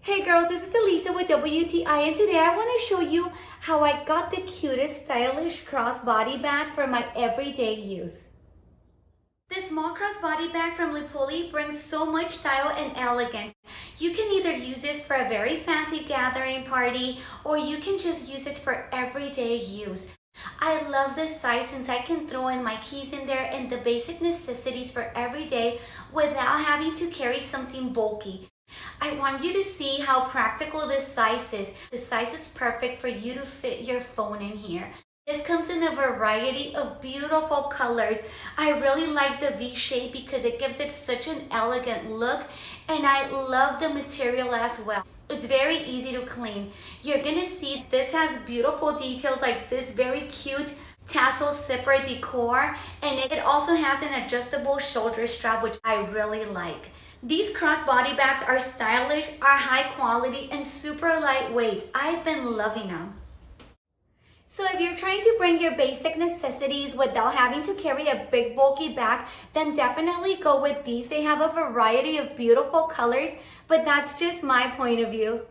Hey girls, this is Elisa with WTI, and today I want to show you how I got the cutest stylish crossbody bag for my everyday use. This small crossbody bag from LYPULY brings so much style and elegance. You can either use this for a very fancy gathering party or you can just use it for everyday use. I love this size since I can throw in my keys in there and the basic necessities for every day without having to carry something bulky. I want you to see how practical this size is. The size is perfect for you to fit your phone in here. This comes in a variety of beautiful colors. I really like the V shape because it gives it such an elegant look, and I love the material as well. It's very easy to clean. You're gonna see this has beautiful details like this very cute tassel zipper decor, and it also has an adjustable shoulder strap, which I really like. These crossbody bags are stylish, are high quality, and super lightweight. I've been loving them. So if you're trying to bring your basic necessities without having to carry a big bulky bag, then definitely go with these. They have a variety of beautiful colors, but that's just my point of view.